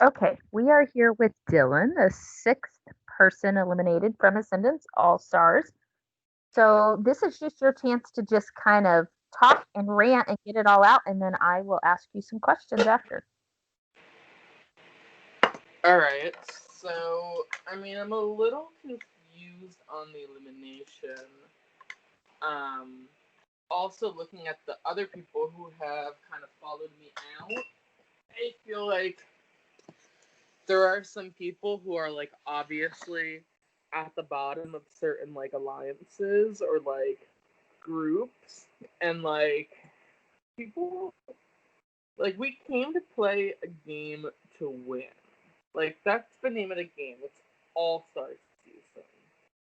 Okay, we are here with Dylan, the sixth person eliminated from Ascendance All Stars. So this is just your chance to just kind of talk and rant and get it all out, and then I will ask you some questions after. All right. So, I'm a little confused on the elimination. Um, Also looking at the other people who have kind of followed me out, I feel like there are some people who are like obviously at the bottom of certain like alliances or like groups, and like people like we came to play a game to win. Like that's the name of the game. It's All Star season.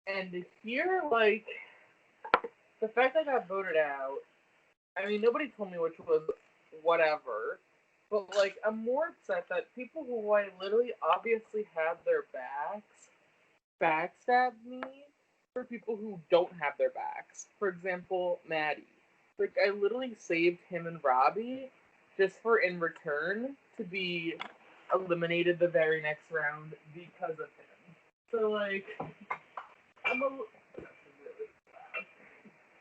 And to hear like the fact that I got voted out, I mean nobody told me which was whatever. But like I'm more upset that people who I literally obviously have their backs backstab me for people who don't have their backs. For example, Maddie. Like I literally saved him and Robbie just for in return to be eliminated the very next round because of him. So like I'm a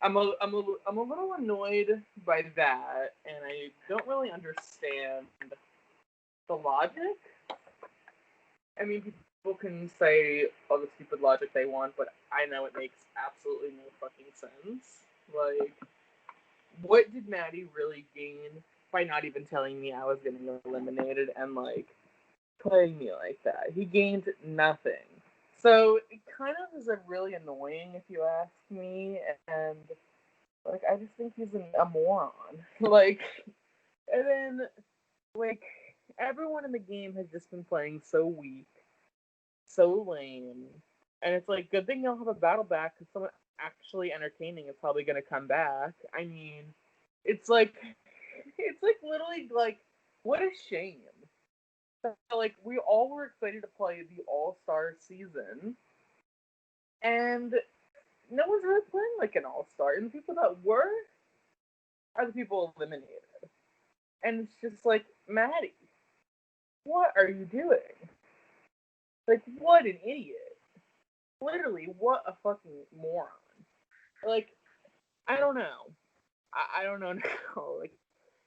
I'm a little annoyed by that, and I don't really understand the logic. I mean, people can say all the stupid logic they want, but I know it makes absolutely no fucking sense. Like, what did Maddie really gain by not even telling me I was getting eliminated and like playing me like that? He gained nothing. So it kind of is a really annoying if you ask me, and like I just think he's a moron. Like, and then like everyone in the game has just been playing so weak, so lame, and it's like good thing you don't have a battle back because someone actually entertaining is probably gonna come back. I mean, it's like it's like literally like what a shame. So, like we all were excited to play the All Star season, and no one's really playing like an All Star, and the people that were are the people eliminated. And it's just like Maddie, what are you doing? Like, what an idiot! Literally, what a fucking moron! Like, I don't know. I don't know now. Like,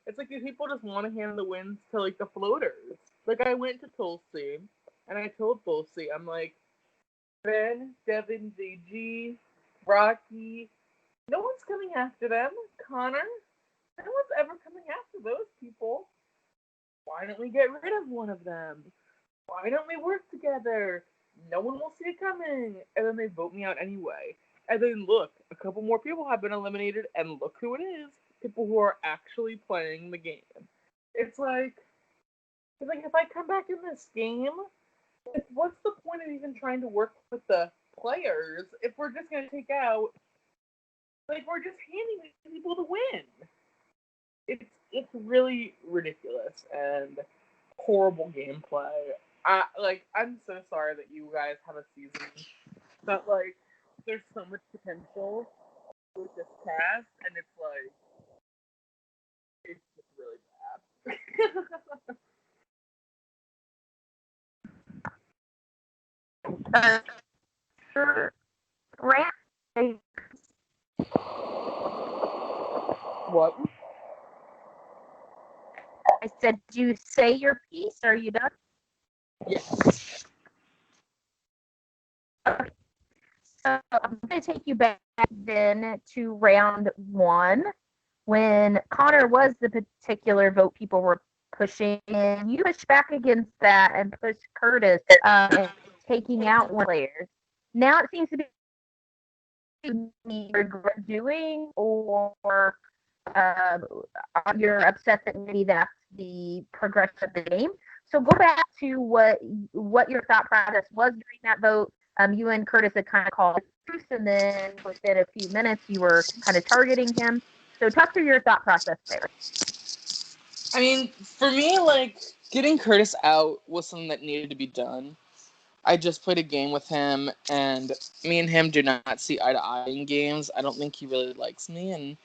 it's like these people just want to hand the wins to like the floaters. Like, I went to Tulsi and I told Tulsi, I'm like, Ben, Devin, JG, Rocky, no one's coming after them. Connor, no one's ever coming after those people. Why don't we get rid of one of them? Why don't we work together? No one will see it coming. And then they vote me out anyway. And then look, a couple more people have been eliminated, and look who it is. People who are actually playing the game. It's like if I come back in this game, what's the point of even trying to work with the players if we're just gonna take out like we're just handing people to win? It's really ridiculous and horrible gameplay. I'm so sorry that you guys have a season, but like there's so much potential with this cast, and it's just really bad. Your rant, I What? said, do you say your piece? Are you done? Yes. Okay, so I'm going to take you back then to round one when Connor was the particular vote people were pushing, and you pushed back against that and pushed Curtis and taking out one players. Now it seems to be you regret doing, or um, you're upset that maybe that's the progression of the game. So go back to what your thought process was during that vote. You and Curtis had kind of called truce, and then within a few minutes, you were kind of targeting him. So talk through your thought process there. I mean, for me, like getting Curtis out was something that needed to be done. I just played a game with him, and me and him do not see eye to eye in games. I don't think he really likes me, and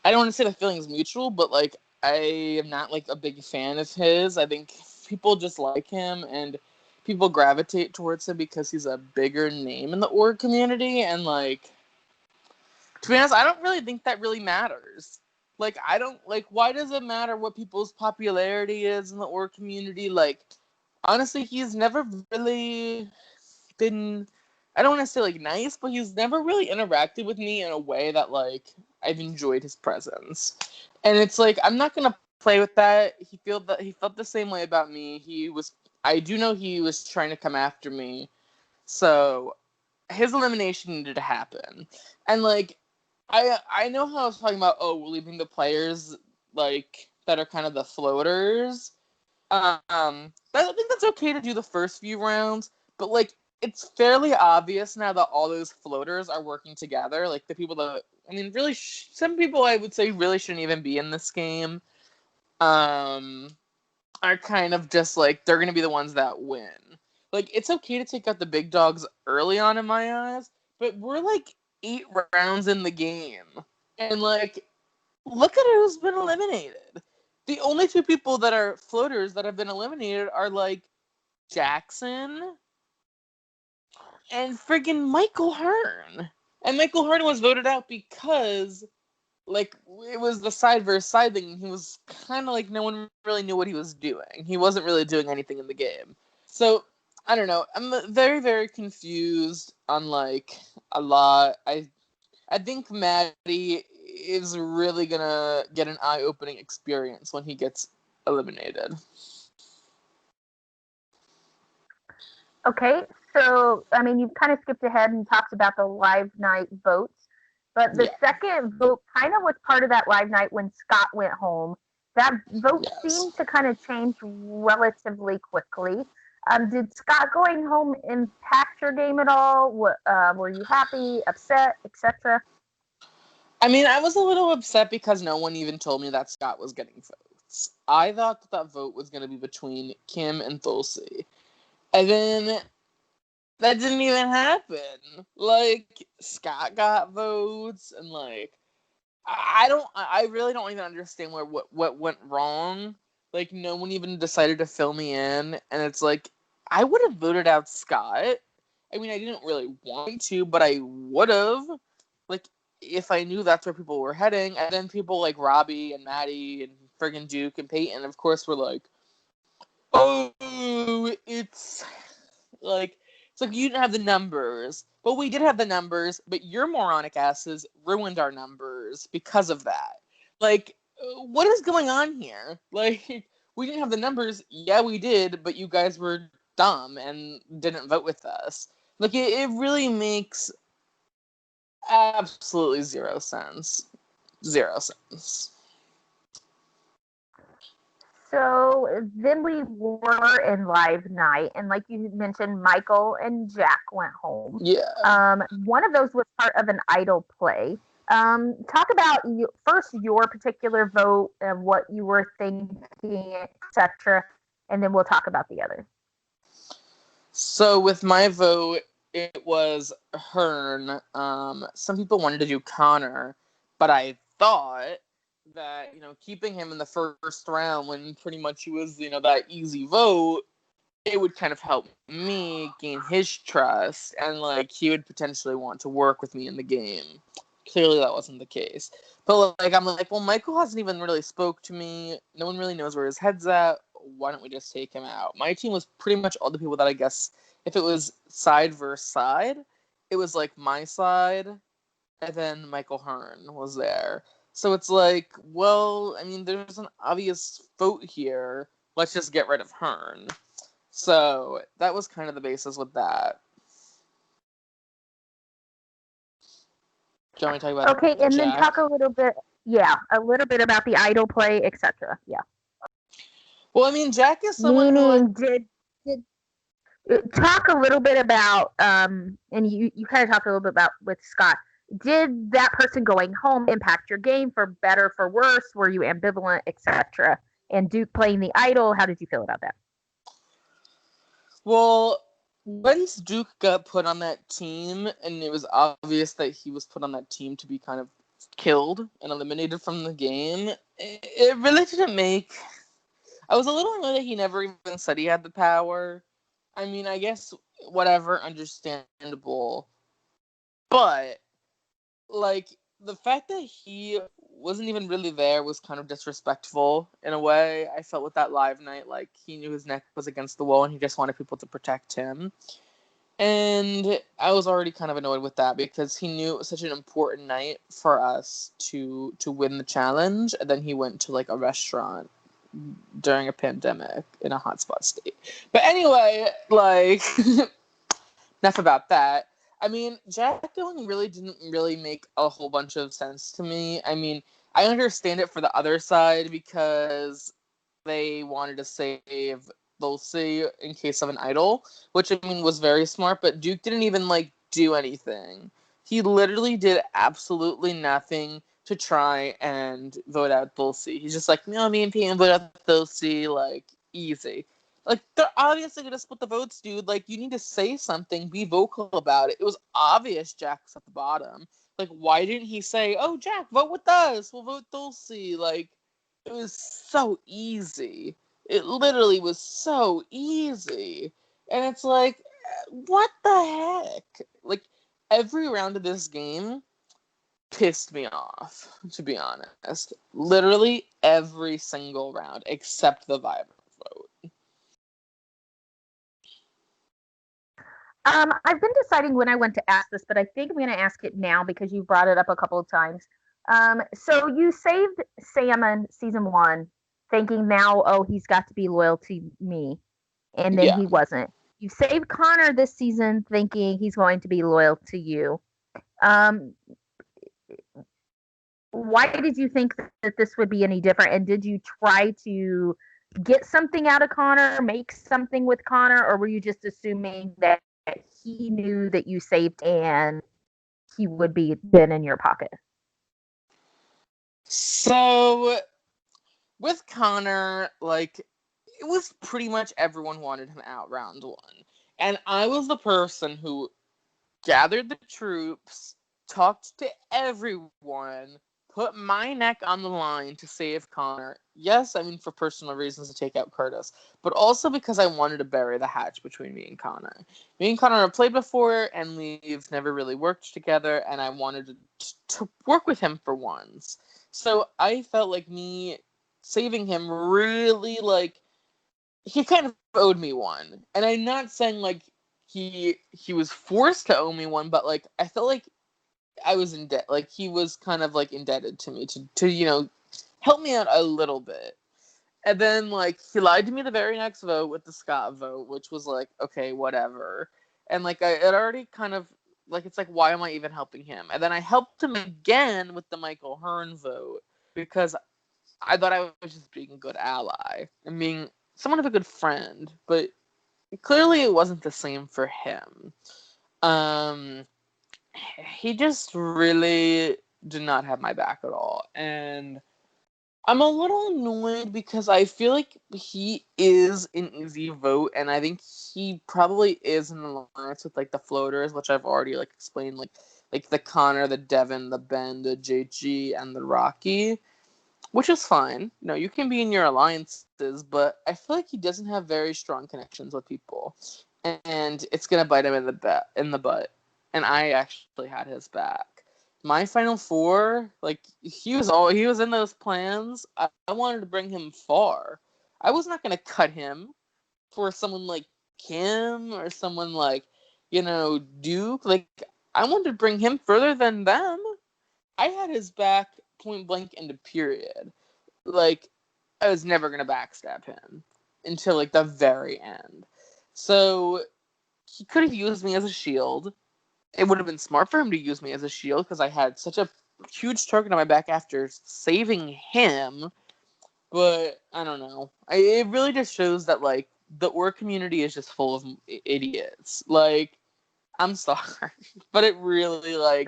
I don't want to say the feeling is mutual, but like I am not like a big fan of his. I think people just like him and people gravitate towards him because he's a bigger name in the org community. And, like, to be honest, I don't really think that really matters. Like, I don't, like, why does it matter what people's popularity is in the org community? Like, honestly, he's never really been, I don't want to say, like, nice, but he's never really interacted with me in a way that, like, I've enjoyed his presence. And it's like, I'm not going to play with that. He felt the same way about me. I do know he was trying to come after me. So his elimination needed to happen. And, like, I know how I was talking about, we're leaving the players, like, that are kind of the floaters. I think that's okay to do the first few rounds, but, like, it's fairly obvious now that all those floaters are working together. Like, the people that, I mean, really, some people I would say really shouldn't even be in this game, are kind of just, like, they're going to be the ones that win. Like, it's okay to take out the big dogs early on in my eyes, but we're, like, 8 rounds in the game. And, like, look at who's been eliminated. The only 2 people that are floaters that have been eliminated are, like, Jackson and friggin' Michael Hearn. And Michael Hearn was voted out because, like, it was the side versus side thing. He was kind of like, no one really knew what he was doing. He wasn't really doing anything in the game. So, I don't know. I'm very, very confused on, like, a lot. I think Maddie is really gonna get an eye-opening experience when he gets eliminated. Okay, so, I mean, you've kind of skipped ahead and talked about the live night votes, but the second vote kind of was part of that live night when Scott went home. That vote seemed to kind of change relatively quickly. Did Scott going home impact your game at all? Were you happy, upset, etc.? I mean, I was a little upset because no one even told me that Scott was getting votes. I thought that vote was going to be between Kim and Thulsi. And then that didn't even happen. Like, Scott got votes, and, like, I really don't even understand what went wrong. Like, no one even decided to fill me in, and it's like, I would have voted out Scott. I mean, I didn't really want to, but I would have. Like, if I knew that's where people were heading, and then people like Robbie and Maddie and friggin' Duke and Peyton, of course, were like, oh, it's like you didn't have the numbers. But we did have the numbers, but your moronic asses ruined our numbers because of that. Like, what is going on here? Like, we didn't have the numbers. Yeah, we did, but you guys were dumb and didn't vote with us. Like, it really makes absolutely zero sense. Zero sense. So then we were in live night, and like you mentioned, Michael and Jack went home. Yeah. One of those was part of an idol play. Talk about first your particular vote and what you were thinking, etc., and then we'll talk about the other. So with my vote, it was Hearn. Some people wanted to do Connor, but I thought that, keeping him in the first round when pretty much he was, that easy vote, it would kind of help me gain his trust, and, like, he would potentially want to work with me in the game. Clearly that wasn't the case. But, like, I'm like, well, Michael hasn't even really spoke to me. No one really knows where his head's at. Why don't we just take him out? My team was pretty much all the people that I guess, if it was side versus side, it was, like, my side, and then Michael Hearn was there. So it's like, well, I mean, there's an obvious vote here. Let's just get rid of Hearn. So that was kind of the basis with that. Do you want me to talk about Okay, and Jack? then talk a little bit about the idol play, etc. Yeah. Well, I mean, Jack is someone Meaning, did talk a little bit about and you kind of talked a little bit about with Scott. Did that person going home impact your game for better, for worse? Were you ambivalent, etc.? And Duke playing the idol, how did you feel about that? Well, once Duke got put on that team, and it was obvious that he was put on that team to be kind of killed and eliminated from the game, it really didn't make... I was a little annoyed that he never even said he had the power. I mean, I guess whatever, understandable. But, like, the fact that he wasn't even really there was kind of disrespectful in a way. I felt with that live night, like, he knew his neck was against the wall and he just wanted people to protect him. And I was already kind of annoyed with that because he knew it was such an important night for us to win the challenge. And then he went to, like, a restaurant during a pandemic in a hotspot state. But anyway, like, enough about that. I mean, Jack going really didn't really make a whole bunch of sense to me. I mean, I understand it for the other side because they wanted to save Dulcie in case of an idol, which I mean was very smart, but Duke didn't even like do anything. He literally did absolutely nothing to try and vote out Dulcie. He's just like, no, me and Peyton vote out Dulcie, like, easy. Like, they're obviously gonna split the votes, dude. Like, you need to say something, be vocal about it. It was obvious Jack's at the bottom. Like, why didn't he say, oh, Jack, vote with us, we'll vote Dulcie? Like, it was so easy. It literally was so easy. And it's like, what the heck? Like, every round of this game pissed me off, to be honest. Literally every single round, except the Viber vote. I've been deciding when I want to ask this, but I think I'm going to ask it now because you brought it up a couple of times. So you saved Salmon season 1, thinking now, oh, he's got to be loyal to me, and then Yeah. he wasn't. You saved Connor this season, thinking he's going to be loyal to you. Um, why did you think that this would be any different? And did you try to get something out of Connor, make something with Connor, or were you just assuming that he knew that you saved and he would be then in your pocket? So, with Connor, like, it was pretty much everyone wanted him out round 1. And I was the person who gathered the troops, talked to everyone, put my neck on the line to save Connor. Yes, I mean for personal reasons to take out Curtis, but also because I wanted to bury the hatch between me and Connor. Me and Connor have played before, and we've never really worked together, and I wanted to work with him for once. So I felt like me saving him really, like, he kind of owed me one. And I'm not saying like he was forced to owe me one, but like I felt like I was in debt. Like he was kind of like indebted to me to help me out a little bit. And then like he lied to me the very next vote with the Scott vote, which was like, okay, whatever. And like I had already kind of like, it's like, why am I even helping him? And then I helped him again with the Michael Hearn vote because I thought I was just being a good ally and being somewhat of a good friend, but clearly it wasn't the same for him. Um, he just really did not have my back at all, and I'm a little annoyed because I feel like he is an easy vote, and I think he probably is in alliance with like the floaters, which I've already like explained, like the Connor, the Devin, the Ben, the JG, and the Rocky. Which is fine. You can be in your alliances, but I feel like he doesn't have very strong connections with people, and it's gonna bite him in the butt. And I actually had his back. My final four, like he was in those plans. I wanted to bring him far. I was not gonna cut him for someone like Kim or someone like Duke. Like I wanted to bring him further than them. I had his back point blank into period. Like, I was never going to backstab him until, like, the very end. So, he could have used me as a shield. It would have been smart for him to use me as a shield because I had such a huge target on my back after saving him. But, I don't know. It really just shows that, like, the Orc community is just full of idiots. Like, I'm sorry. But it really, like,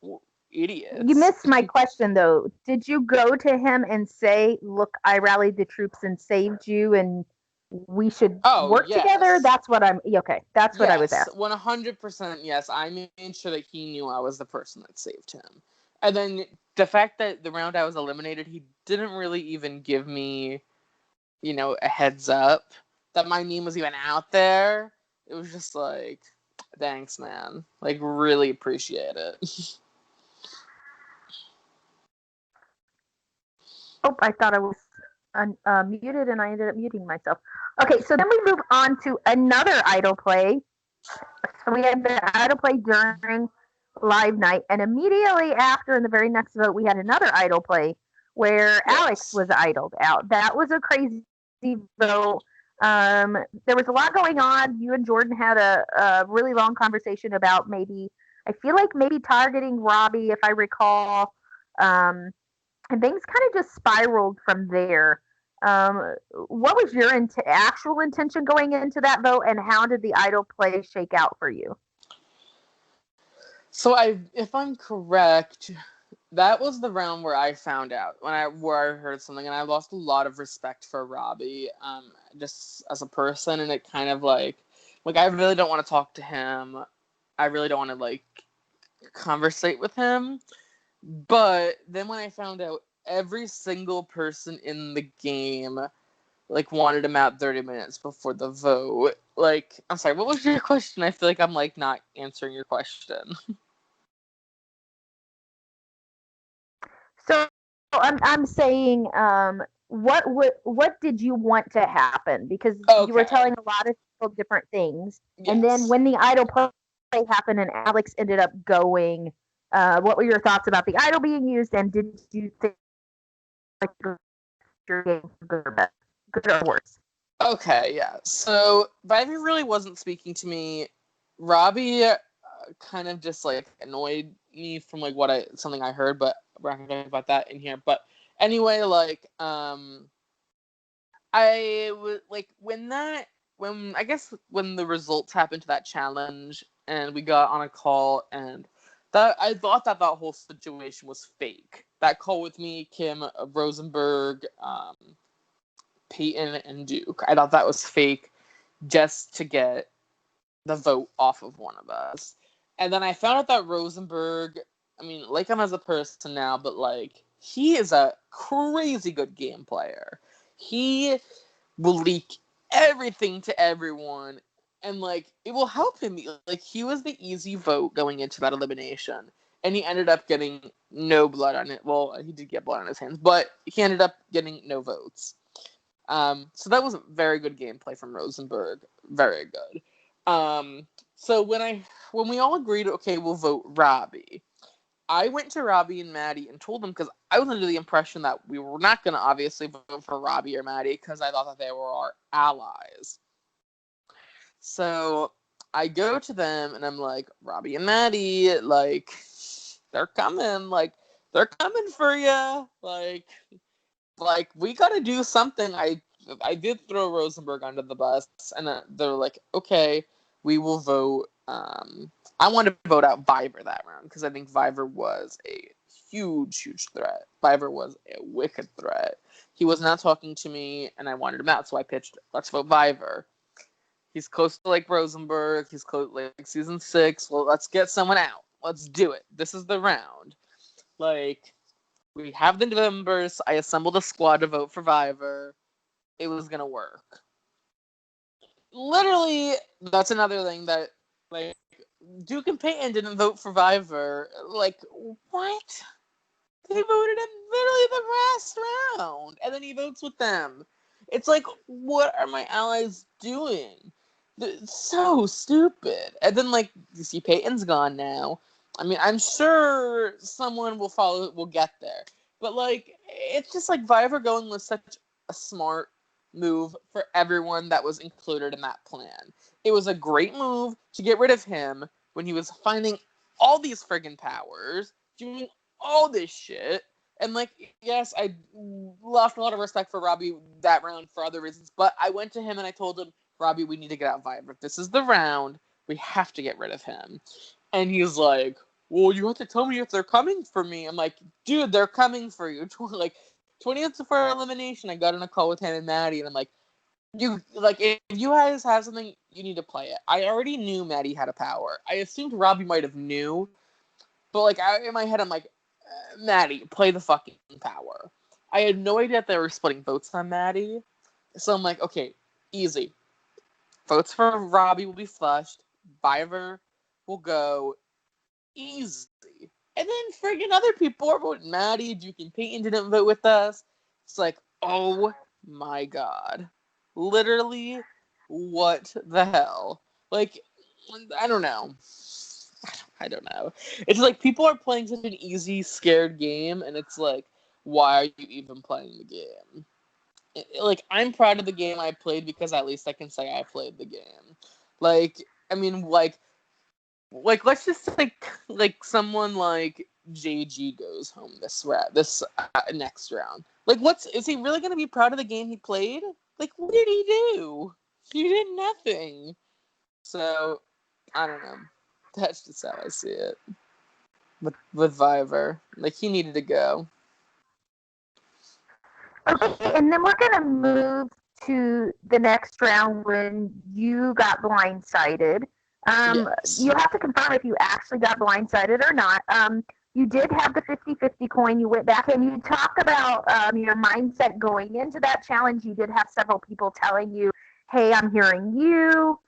You idiots. missed my question though. Did you go to him and say, "Look, I rallied the troops and saved you, and we should Oh, work together"? yes. That's what I'm. Okay, that's what I was Yes, asking. 100% yes. I made sure that he knew I was the person that saved him. And then the fact that the round I was eliminated, he didn't really even give me a heads up that my name was even out there. It was just like, thanks, man. Like, really appreciate it. Oh, I thought I was muted and I ended up muting myself. Okay, so then we move on to another idol play. So we had the idol play during live night, and immediately after, in the very next vote, we had another idol play where Alex was idled out. That was a crazy vote. There was a lot going on. You and Jordan had a really long conversation about I feel like maybe targeting Robbie, if I recall. And things kind of just spiraled from there. What was your actual intention going into that vote, and how did the idol play shake out for you? So if I'm correct, that was the round where I found out where I heard something, and I lost a lot of respect for Robbie, just as a person, and it kind of like I really don't want to talk to him. I really don't want to like conversate with him. But then when I found out every single person in the game like wanted him out 30 minutes before the vote, like, I'm sorry, what was your question? I feel like I'm like not answering your question. So I'm saying, what did you want to happen? Because you were telling a lot of people different things, and then when the idol play happened and Alex ended up going, what were your thoughts about the idol being used, and did you think like your game good or worse? Okay, yeah. So Vivi really wasn't speaking to me. Robbie kind of just like annoyed me from like something I heard, but we're not gonna talk about that in here. But anyway, like I was like when the results happened to that challenge and we got on a call, and that I thought that whole situation was fake. That call with me, Kim, Rosenberg, Peyton, and Duke, I thought that was fake just to get the vote off of one of us. And then I found out that Rosenberg, I mean, like him as a person now, but like he is a crazy good game player. He will leak everything to everyone, and like it will help him. Like he was the easy vote going into that elimination, and he ended up getting no blood on it. Well, he did get blood on his hands, but he ended up getting no votes. So that was very good gameplay from Rosenberg. Very good. So when we all agreed, okay, we'll vote Robbie, I went to Robbie and Maddie and told them, because I was under the impression that we were not going to obviously vote for Robbie or Maddie because I thought that they were our allies. So I go to them and I'm like, Robbie and Maddie, like, they're coming. Like, they're coming for you. Like we got to do something. I did throw Rosenberg under the bus, and they're like, okay, we will vote. I wanted to vote out Viver that round because I think Viver was a huge threat. Viver was a wicked threat. He was not talking to me, and I wanted him out, so I pitched, let's vote Viver. He's close to like Rosenberg. He's close like season 6. Well, let's get someone out. Let's do it. This is the round. Like, we have the members. I assembled a squad to vote for Viver. It was gonna work. Literally, that's another thing that, like, Duke and Peyton didn't vote for Viver. Like, what? They voted him literally the last round, and then he votes with them. It's like, what are my allies doing? It's so stupid. And then, like, you see Peyton's gone now. I mean, I'm sure someone will get there. But, like, it's just like Viver going was such a smart move for everyone that was included in that plan. It was a great move to get rid of him when he was finding all these friggin' powers, doing all this shit. And, like, yes, I lost a lot of respect for Robbie that round for other reasons, but I went to him and I told him, Robbie, we need to get out Viver. If this is the round, we have to get rid of him. And he's like, well, you have to tell me if they're coming for me. I'm like, dude, they're coming for you. Like, 20 minutes before elimination, I got on a call with him and Maddie, and I'm like, if you guys have something, you need to play it. I already knew Maddie had a power. I assumed Robbie might have knew, but like in my head, I'm like, Maddie, play the fucking power. I had no idea that they were splitting votes on Maddie. So I'm like, okay, easy. Votes for Robbie will be flushed. Vivor will go easy. And then friggin' other people are voting. Maddie, Duke, and Peyton didn't vote with us. It's like, oh my god. Literally, what the hell? Like, I don't know. I don't know. It's like people are playing such an easy, scared game, and it's like, why are you even playing the game? Like, I'm proud of the game I played because at least I can say I played the game. Like, I mean, let's just say, like someone like JG goes home this next round. Like, is he really gonna be proud of the game he played? Like, what did he do? He did nothing. So, I don't know. That's just how I see it. With Vivor, like, he needed to go. Okay, and then we're gonna move to the next round when you got blindsided. Yes. You have to confirm if you actually got blindsided or not. You did have the 50-50 coin. You went back and you talked about your mindset going into that challenge. You did have several people telling you, hey, I'm hearing you.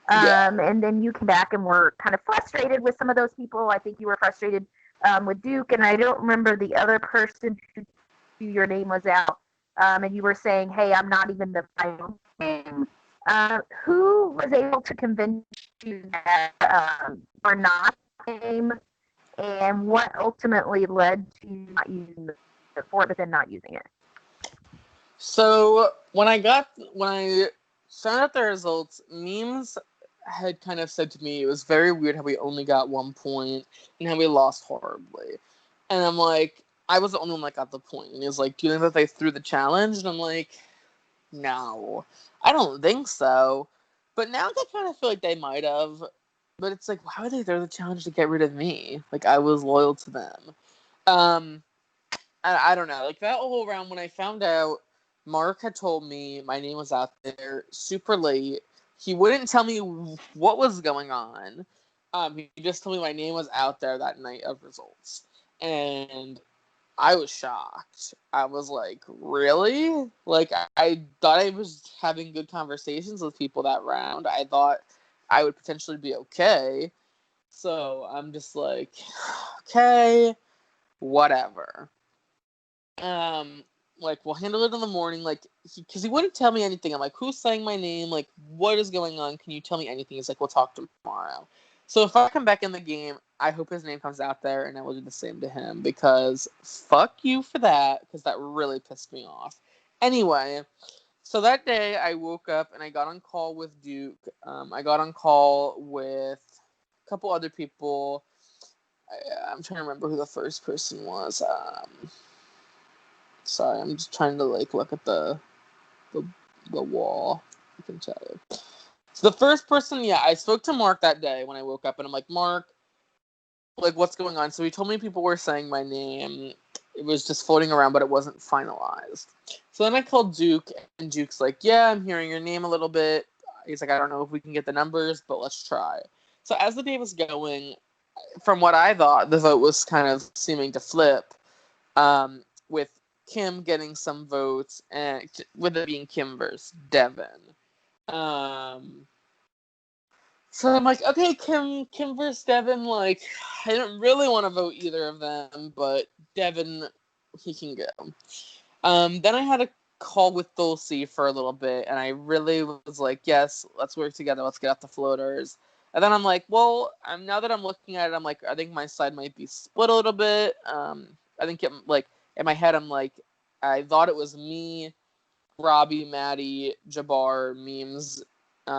And then you came back and were kind of frustrated with some of those people. I think you were frustrated with Duke, and I don't remember the other person who your name was out, and you were saying, hey, I'm not even the final game. Who was able to convince you that we're not the game, and what ultimately led to you not using the fort, but then not using it? So when I found out the results, Memes had kind of said to me it was very weird how we only got 1 point and how we lost horribly. And I'm like, I was the only one that got the point. And he was like, do you think that they threw the challenge? And I'm like, no, I don't think so. But now I kind of feel like they might have. But it's like, why would they throw the challenge to get rid of me? Like, I was loyal to them. I don't know. Like, that whole round, when I found out Mark had told me my name was out there super late, he wouldn't tell me what was going on. He just told me my name was out there that night of results. And I was shocked. I was like, really? Like, I thought I was having good conversations with people that round. I thought I would potentially be okay. So I'm just like, okay, whatever. Like, we'll handle it in the morning. Like, because he wouldn't tell me anything. I'm like, who's saying my name? Like, what is going on? Can you tell me anything? He's like, we'll talk tomorrow. So if I come back in the game, I hope his name comes out there, and I will do the same to him, because fuck you for that, because that really pissed me off. Anyway, so that day I woke up and I got on call with Duke. I got on call with a couple other people. I'm trying to remember who the first person was. Sorry, I'm just trying to like look at the wall. I can tell you. So the first person, I spoke to Mark that day when I woke up, and I'm like, Mark, like, what's going on? So he told me people were saying my name. It was just floating around, but it wasn't finalized. So then I called Duke, and Duke's like, yeah, I'm hearing your name a little bit. He's like, I don't know if we can get the numbers, but let's try. So as the day was going, from what I thought, the vote was kind of seeming to flip, with Kim getting some votes, and with it being Kim versus Devin. So I'm like, okay, Kim versus Devin. Like, I didn't really want to vote either of them, but Devin, he can go. Then I had a call with Dulcie for a little bit, and I really was like, yes, let's work together. Let's get off the floaters. And then I'm like, well, now that I'm looking at it, I'm like, I think my side might be split a little bit. I think like in my head, I'm like, I thought it was me, Robbie, Maddie, Jabbar, Memes,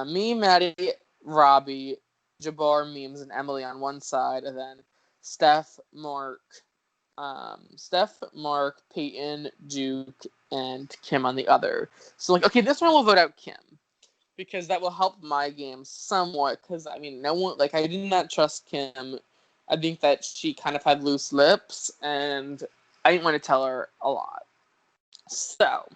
me, Maddie, Robbie, Jabbar, Memes, and Emily on one side, and then Steph, Mark, Peyton, Duke, and Kim on the other. So like, okay, this one we'll vote out Kim, because that will help my game somewhat. Because I mean, no one, like, I did not trust Kim. I think that she kind of had loose lips, and I didn't want to tell her a lot. So,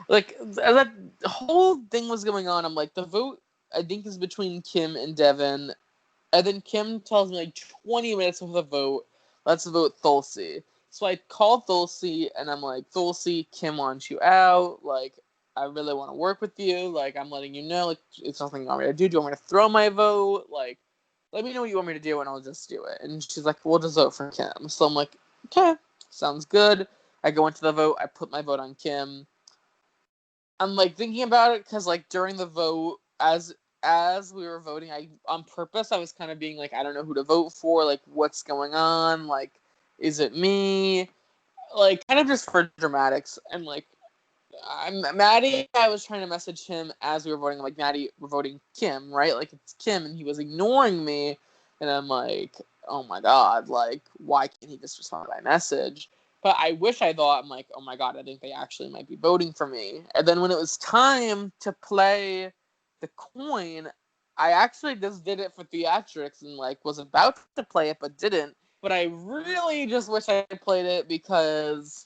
like, that whole thing was going on. I'm like, the vote, I think, is between Kim and Devin. And then Kim tells me, like, 20 minutes of the vote, let's vote Dulcie. So I called Thulsi, and I'm like, Thulsi, Kim wants you out. Like, I really want to work with you. Like, I'm letting you know. Like, it's something you want me to do. Do you want me to throw my vote? Like, let me know what you want me to do, and I'll just do it. And she's like, we'll just vote for Kim. So I'm like, okay, sounds good. I go into the vote. I put my vote on Kim. I'm like thinking about it because like during the vote, as we were voting, I on purpose I was kind of being like, I don't know who to vote for. Like, what's going on? Like, is it me? Like, kind of just for dramatics. And like, Maddie, I was trying to message him as we were voting. I'm like, Maddie, we're voting Kim, right? Like, it's Kim, and he was ignoring me. And I'm like, oh my god, like, why can't he just respond to my message? But I wish I thought, I'm like, oh my god, I think they actually might be voting for me. And then when it was time to play the coin, I actually just did it for theatrics and, like, was about to play it but didn't. But I really just wish I had played it because,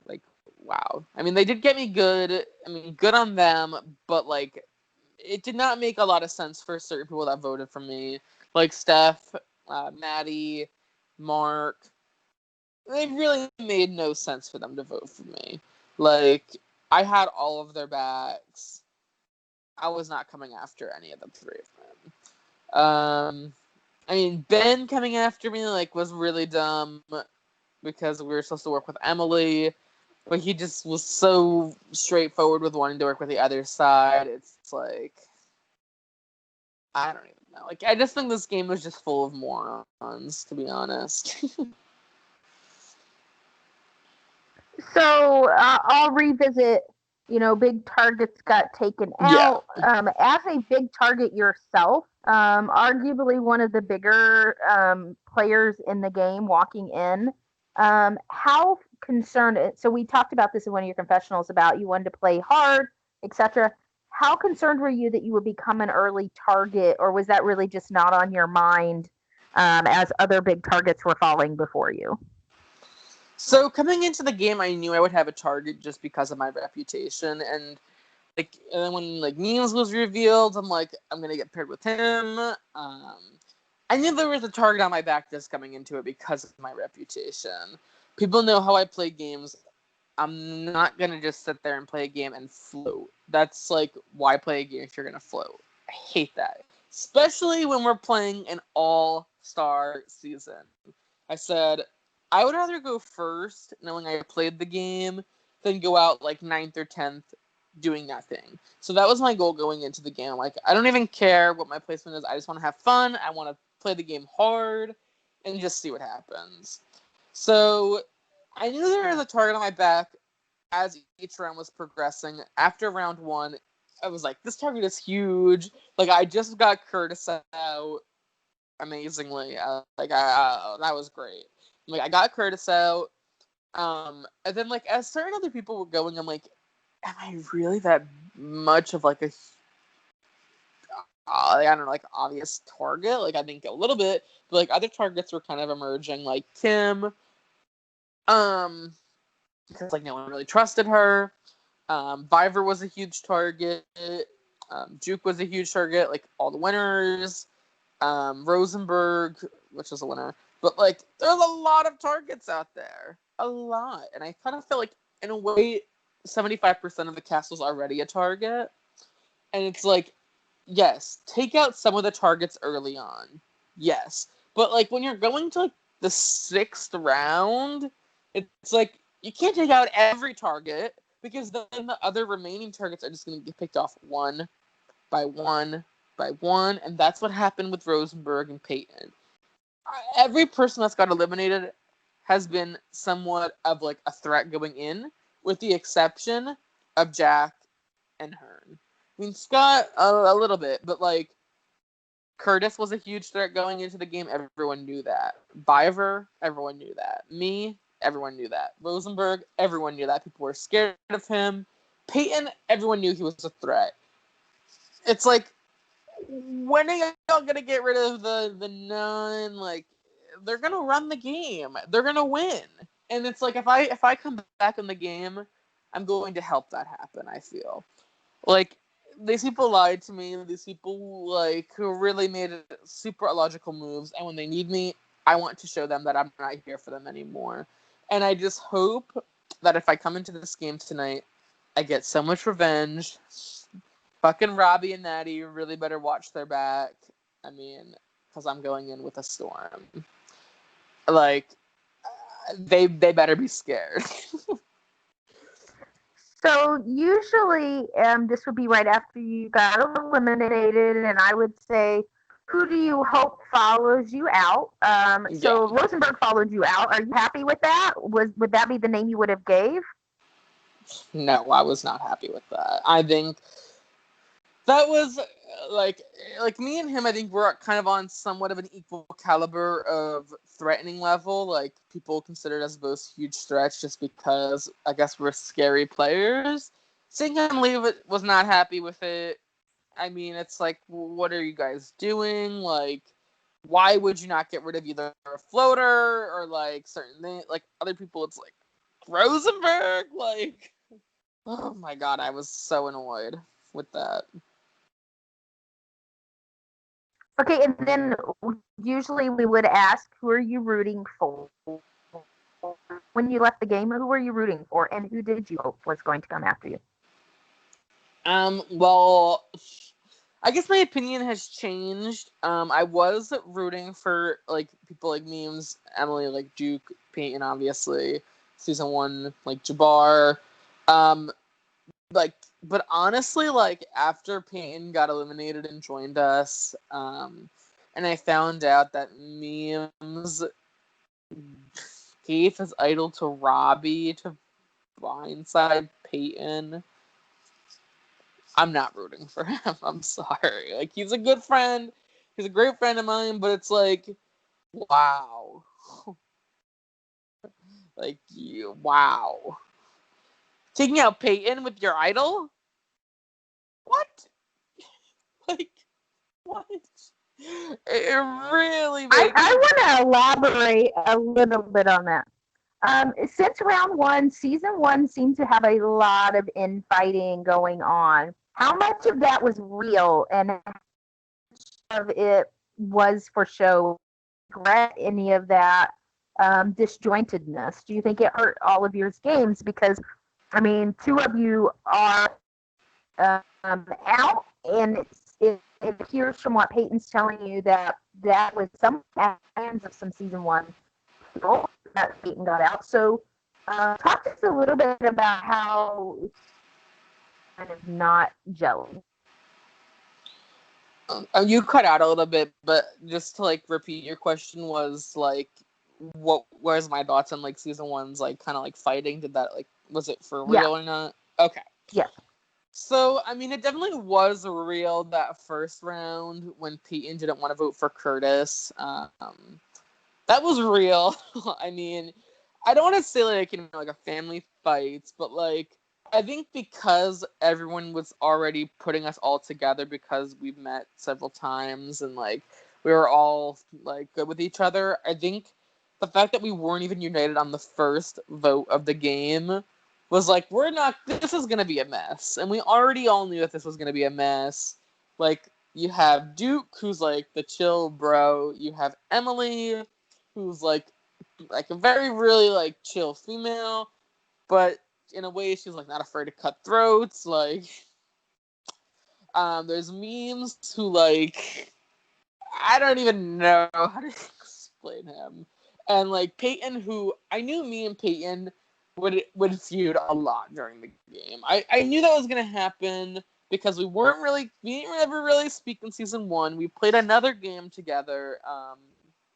like, wow. I mean, they did get me good. I mean, good on them, but, like, it did not make a lot of sense for certain people that voted for me. Like Steph, Maddie, Mark. It really made no sense for them to vote for me. Like, I had all of their backs. I was not coming after any of the three of them. I mean, Ben coming after me, like, was really dumb because we were supposed to work with Emily, but he just was so straightforward with wanting to work with the other side. It's like, I don't even know. Like, I just think this game was just full of morons, to be honest. So I'll revisit. Big targets got taken Yeah. out. As a big target yourself, arguably one of the bigger players in the game walking in, how concerned? So we talked about this in one of your confessionals about you wanted to play hard, etc. How concerned were you that you would become an early target, or was that really just not on your mind as other big targets were falling before you? So coming into the game, I knew I would have a target just because of my reputation, and then when like Memes was revealed, I'm like, I'm gonna get paired with him. I knew there was a target on my back just coming into it because of my reputation. People know how I play games. I'm not gonna just sit there and play a game and float. That's like, why play a game if you're gonna float? I hate that, especially when we're playing an all-star season. I said I would rather go first, knowing I played the game, than go out like 9th or 10th doing nothing. So that was my goal going into the game. Like, I don't even care what my placement is. I just want to have fun. I want to play the game hard and just see what happens. So I knew there was a target on my back as each round was progressing. After round 1, I was like, this target is huge. Like, I just got Curtis out amazingly. That was great. Like, I got Curtis out. And then, like, as certain other people were going, I'm like, am I really that much of, like, I don't know, like, obvious target? Like, I think a little bit, but, like, other targets were kind of emerging, like Kim, because, like, no one really trusted her. Viver was a huge target. Juke was a huge target, like, all the winners. Rosenberg, which was a winner. But, like, there's a lot of targets out there. A lot. And I kind of feel like, in a way, 75% of the castle's already a target. And it's like, yes, take out some of the targets early on. Yes. But, like, when you're going to, like, the 6th round, it's like, you can't take out every target, because then the other remaining targets are just going to get picked off one by one by one, and that's what happened with Rosenberg and Peyton. Every person that's got eliminated has been somewhat of like a threat going in, with the exception of Jack and Hearn. I mean, Scott a little bit, but like Curtis was a huge threat going into the game. Everyone knew that. Biver, everyone knew that. Me, everyone knew that. Rosenberg, everyone knew that. People were scared of him. Peyton, everyone knew he was a threat. It's like, when are y'all gonna get rid of the nun? Like, they're gonna run the game. They're gonna win. And it's like, if I come back in the game, I'm going to help that happen, I feel. Like, these people lied to me. These people, like, who really made super illogical moves, and when they need me, I want to show them that I'm not here for them anymore. And I just hope that if I come into this game tonight, I get so much revenge. Fucking Robbie and Natty really better watch their back. I mean, because I'm going in with a storm. Like, they better be scared. So usually, this would be right after you got eliminated, and I would say, who do you hope follows you out? Yeah. So Rosenberg followed you out. Are you happy with that? Would that be the name you would have gave? No, I was not happy with that. I think that was like me and him. I think we're kind of on somewhat of an equal caliber of threatening level. Like, people considered us both huge threats just because I guess we're scary players. Seeing him leave it was not happy with it. I mean, it's like, what are you guys doing? Like, why would you not get rid of either a floater or like certain things? Like, other people, it's like Rosenberg. Like, oh my god, I was so annoyed with that. Okay, and then usually we would ask, who are you rooting for? When you left the game, who were you rooting for, and who did you hope was going to come after you? Well, I guess my opinion has changed. I was rooting for like people like Memes, Emily, like Duke, Peyton, obviously, season 1, like Jabbar. Like, but honestly, like after Peyton got eliminated and joined us, and I found out that Memes gave his idol to Robbie to blindside Peyton. I'm not rooting for him. I'm sorry. Like, he's a good friend. He's a great friend of mine, but it's like, wow. Like, wow. Taking out Peyton with your idol? What? Like, what? It really makes... I want to elaborate a little bit on that. Since round 1, season 1 seemed to have a lot of infighting going on. How much of that was real, and how much of it was for show? Regret any of that disjointedness? Do you think it hurt all of your games? Because, I mean, 2 of you are out, and it appears from what Peyton's telling you that that was some hands of some season 1 people that Peyton got out. So, talk to us a little bit about how kind of not gelling. You cut out a little bit, but just to like repeat, your question was like, where's my thoughts on like season 1's like kind of like fighting? Did that like, was it for real or not? Okay. Yes. So, I mean, it definitely was real that first round when Peyton didn't want to vote for Curtis. That was real. I mean, I don't want to say like, like a family fight, but like, I think because everyone was already putting us all together because we've met several times and like we were all like good with each other, I think the fact that we weren't even united on the first vote of the game was like, this is going to be a mess. And we already all knew that this was going to be a mess. Like, you have Duke, who's like the chill bro. You have Emily, who's like a very really like chill female, but in a way she's like not afraid to cut throats. Like, there's Memes who like, I don't even know how to explain him, and like Peyton, who I knew me and Peyton would feud a lot during the game. I knew that was gonna happen because we didn't ever really speak in season 1. We played another game together,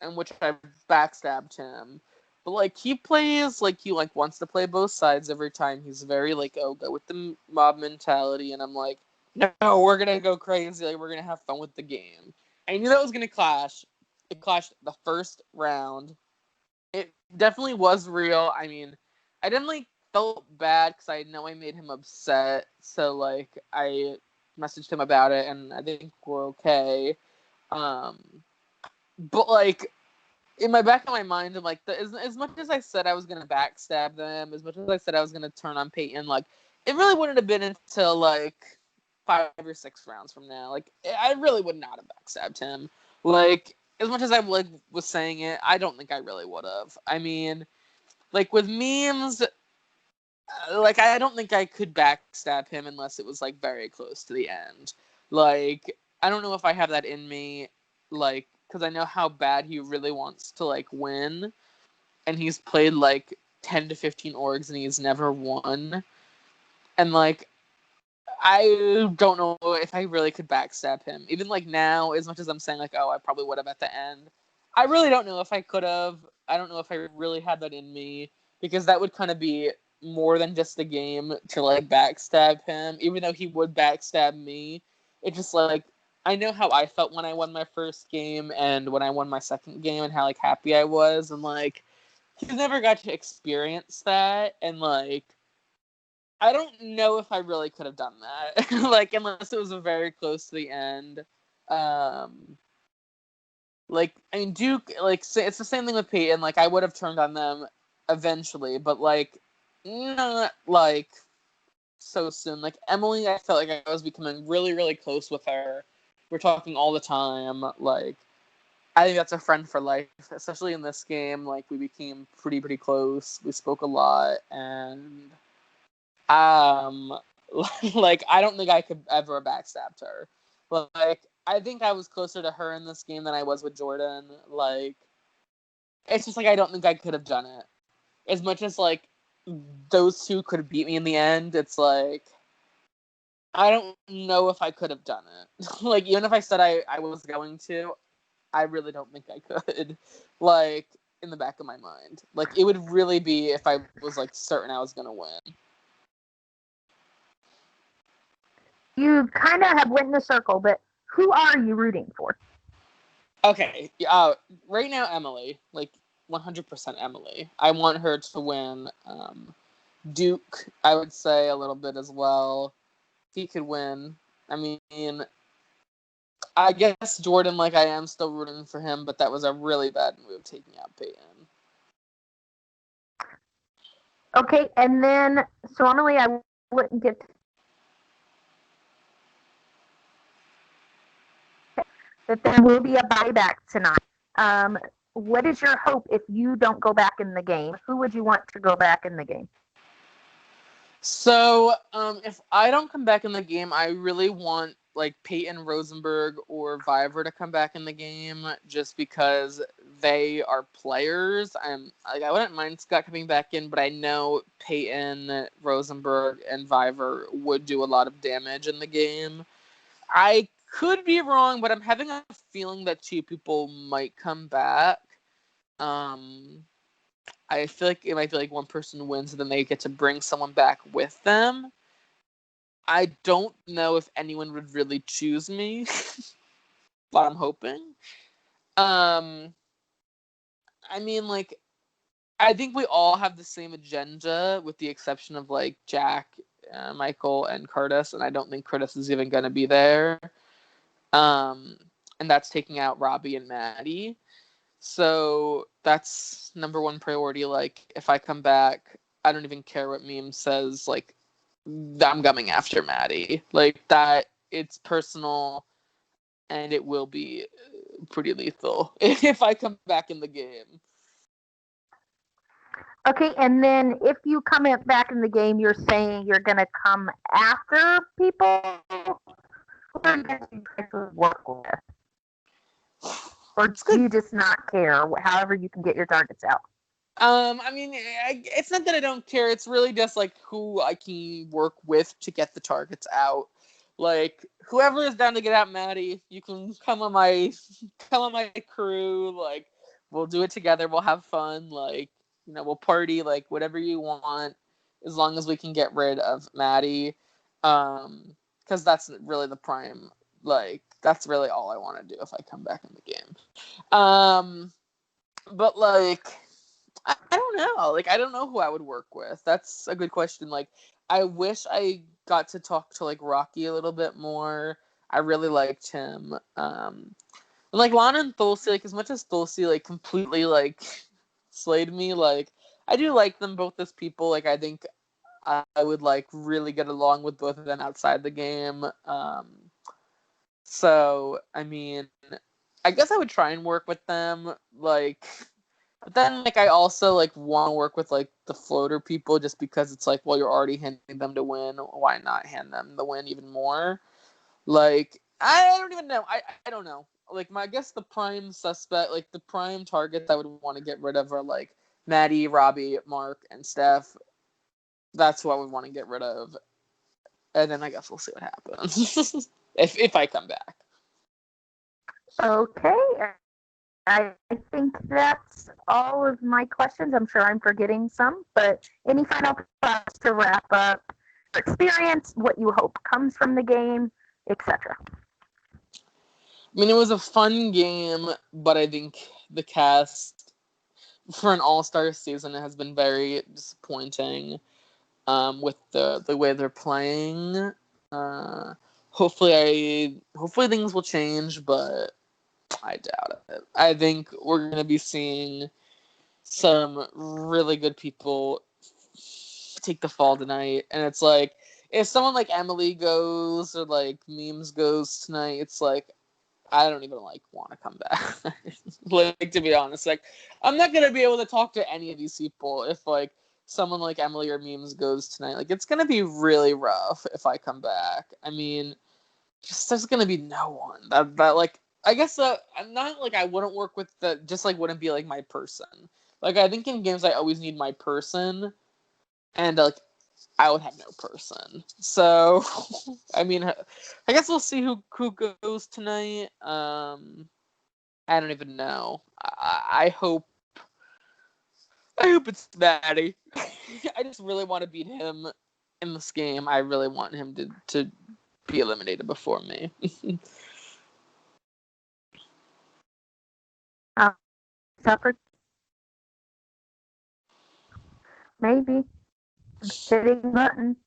in which I backstabbed him. But like he plays like he like wants to play both sides every time. He's very like, oh, go with the mob mentality, and I'm like, no, we're gonna go crazy. Like, we're gonna have fun with the game. I knew that was gonna clash. It clashed the first round. It definitely was real. I mean, I definitely felt bad because I know I made him upset. So like, I messaged him about it, and I think we're okay. But like, in my back of my mind, I'm like, as much as I said I was gonna backstab them, as much as I said I was gonna turn on Peyton, like, it really wouldn't have been until like 5 or 6 rounds from now. Like, I really would not have backstabbed him. Like, as much as I like was saying it, I don't think I really would have. I mean, like with memes, like I don't think I could backstab him unless it was like very close to the end. Like I don't know if I have that in me, like because I know how bad he really wants to like win, and he's played like 10 to 15 orgs and he's never won, and like I don't know if I really could backstab him. Even like now, as much as I'm saying like, oh, I probably would have at the end, I really don't know if I could have. I don't know if I really had that in me, because that would kind of be more than just a game to like backstab him. Even though he would backstab me, it's just like I know how I felt when I won my first game and when I won my second game and how like happy I was, and like he's never got to experience that, and like I don't know if I really could have done that. Like, unless it was very close to the end. Like, I mean, Duke, like, it's the same thing with Peyton. Like, I would have turned on them eventually, but, like, not, like, so soon. Like, Emily, I felt like I was becoming really, really close with her. We're talking all the time. Like, I think that's a friend for life, especially in this game. Like, we became pretty, pretty close. We spoke a lot, and um, like I don't think I could ever have backstabbed her. Like I think I was closer to her in this game than I was with Jordan. Like it's just like I don't think I could have done it. As much as like those two could have beat me in the end, it's like I don't know if I could have done it. Like even if I said I was going to, I really don't think I could. Like in the back of my mind. Like it would really be if I was like certain I was gonna win. You kind of have went in a circle, but who are you rooting for? Okay, right now Emily, like 100% Emily. I want her to win. Duke, I would say a little bit as well. He could win. I mean, I guess Jordan, like I am still rooting for him, but that was a really bad move taking out Peyton. Okay, and then so Emily, I wouldn't get that there will be a buyback tonight. What is your hope if you don't go back in the game? Who would you want to go back in the game? So, if I don't come back in the game, I really want like Peyton Rosenberg or Viver to come back in the game, just because they are players. I wouldn't mind Scott coming back in, but I know Peyton Rosenberg and Viver would do a lot of damage in the game. I could be wrong, but I'm having a feeling that two people might come back. Um, I feel like it might be like one person wins and then they get to bring someone back with them. I don't know if anyone would really choose me, but I'm hoping. Um, I mean, like, I think we all have the same agenda with the exception of like Jack, Michael, and Curtis, and I don't think Curtis is even going to be there. Um, and that's taking out Robbie and Maddie. So that's number one priority. Like, if I come back, I don't even care what meme says. Like, I'm coming after Maddie. Like that, it's personal, and it will be pretty lethal if I come back in the game. Okay, and then if you come back in the game, you're saying you're going to come after people, who are you going to try to work with? Or do you just not care? However, you can get your targets out. I mean, it's not that I don't care. It's really just like who I can work with to get the targets out. Like whoever is down to get out Maddie, you can come on my crew. Like we'll do it together. We'll have fun. Like we'll party. Like whatever you want, as long as we can get rid of Maddie. Because that's really the prime. Like that's really all I want to do if I come back in the game. But like. I don't know. Like, I don't know who I would work with. That's a good question. Like, I wish I got to talk to, like, Rocky a little bit more. I really liked him. And, like, Lana and Tulsi, like, as much as Tulsi, like, completely, like, slayed me, like, I do like them both as people. Like, I think I would, like, really get along with both of them outside the game. So, I mean, I guess I would try and work with them, like, but then, like, I also, like, want to work with, like, the floater people just because it's like, well, you're already handing them to win. Why not hand them the win even more? Like, I don't even know. I don't know. Like, I guess the prime suspect, like, the prime targets I would want to get rid of are, like, Maddie, Robbie, Mark, and Steph. That's who I would want to get rid of. And then I guess we'll see what happens. if I come back. Okay. I think that's all of my questions. I'm sure I'm forgetting some, but any final thoughts to wrap up your experience, what you hope comes from the game, etc. I mean, it was a fun game, but I think the cast for an all-star season has been very disappointing with the way they're playing. Hopefully things will change, but I doubt it. I think we're gonna be seeing some really good people take the fall tonight, and it's like if someone like Emily goes or like Memes goes tonight, it's like I don't even like want to come back. Like, to be honest, like I'm not gonna be able to talk to any of these people if like someone like Emily or Memes goes tonight. Like it's gonna be really rough if I come back. I mean, just there's gonna be no one that like I guess I'm not like I wouldn't work with the just like wouldn't be like my person. Like I think in games I always need my person, and like I would have no person. So I mean, I guess we'll see who goes tonight. I don't even know. I hope it's Maddie. I just really want to beat him in this game. I really want him to be eliminated before me. Suffered? Maybe. Hitting button.